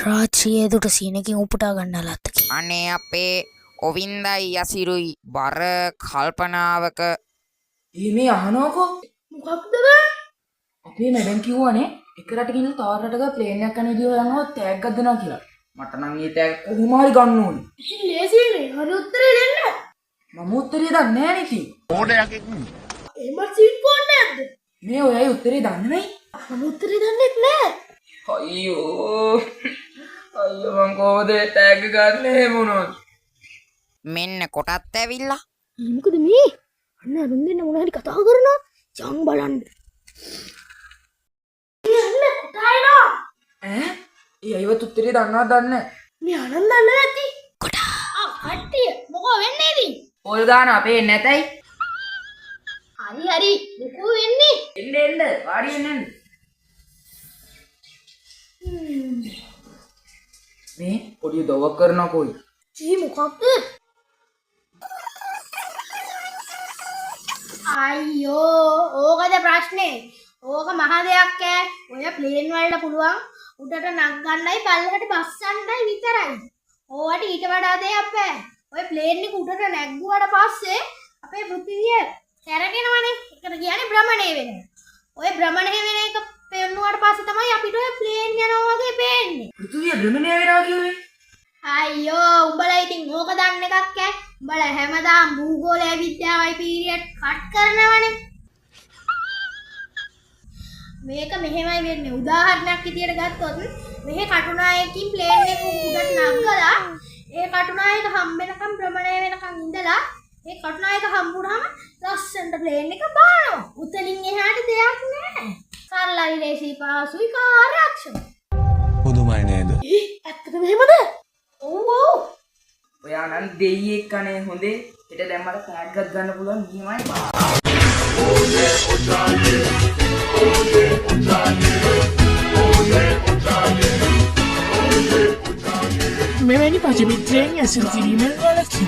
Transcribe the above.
රාත්‍රියේ දුට සීනකින් උපුටා ගන්නලත්තකි. අනේ අපේ ඔවින්දයි යසිරුයි බර කල්පනාවක මේ අහනෝකෝ මොකක්ද බෑ? අපේ මැඩම් කිව්වනේ එක රටකින් තව රටක ප්ලේන් එකක් යන විදිය යනවා ටැග් එකක් දෙනවා කියලා. මට නම් ඒ ටැග් කොහොම හරි ගන්න ඕනේ. ඉතින් ලේසියිනේ. හරි උත්තරේ දෙන්න. මම උත්තරේ දන්නේ නැහැ නේ ඉතින්. එහෙම සීට් පොන්න නැද්ද? මේ ඔයයි උත්තරේ දන්නේ නැහැ. මම උත්තරේ දන්නෙත් නෑ. අයියෝ මං කොහොමද ටැග් ගන්නේ මොනවද? මෙන්න කොටත් ඇවිල්ලා. මොකද මේ? අන්න අරුන් දෙන්න මොන හරි කතා කරනවා. ජං බලන්න. යන්න කොටායනවා. ඈ? ඒ අයවත් උත්තරේ දන්නවද දන්නේ නැහැ. මේ අනන් දන්නේ නැති. කොටා. කට්ටිය මොකෝ වෙන්නේ ඉතින්? පොල් ගාන අපේ නැතයි. හරි මොකෝ වෙන්නේ? එන්න වාඩි වෙන්න. මේ පොඩි දොවක් කරනවා කොයි. ජී මොකක්ද? අයියෝ ඕකද ප්‍රශ්නේ. ඕක මහ දෙයක් ඈ. ඔය ප්ලේන් වලට පුළුවන් උඩට නගන්නයි පල්ලෙහාට බස්සන්නයි විතරයි. ඕවට ඊට වඩා දෙයක් බෑ. ඔය ප්ලේන් එක උඩට නැග්ගුවාට පස්සේ අපේ පෘථිවිය කැරගෙනවනේ. ඒකට කියන්නේ භ්‍රමණය වෙනවා. ඔය භ්‍රමණය වෙන එක පෙන්නුවාට පස්සේ තමයි අපිට ඔය ප්ලේන් යනවා වගේ පේන්නේ. පෘථිවිය භ්‍රමණය වෙනවා කිව්වේ? අයියෝ උඹලා ඉතින් ඕක දන්න එකක් ඈ. උඹලා හැමදාම භූගෝලය විද්‍යාවයි පීරියඩ් කට් කරනවනේ. මේක මෙහෙමයි වෙන්නේ. උදාහරණයක් විදියට ගත්තොත් මෙහෙ කටුනායකින් ප්ලේන් එක උඩට නගලා ඒ කටුනායක හම්බෙනකම් භ්‍රමණය වෙනකම් ඉඳලා ඒ කටුනායක හම්බුනහම ලස්සනට ප්ලේන් එක බානවා. උතනින් එහාට දෙයක් නැහැ. සරලයි ලේසි පාසුයි කාර්යක්ෂම. පුදුමයි නේද? ඇත්තටම එහෙමද? ඔව්. ඔයා නම් දෙයියෙක් කනේ හොඳේ. හෙට දැම්මට ටැග් එකක් ගන්න පුළුවන් නියමයි. මෙවැනි පචමිත්‍රයෙන් ඇසුරු කිරීමෙන් වලකි.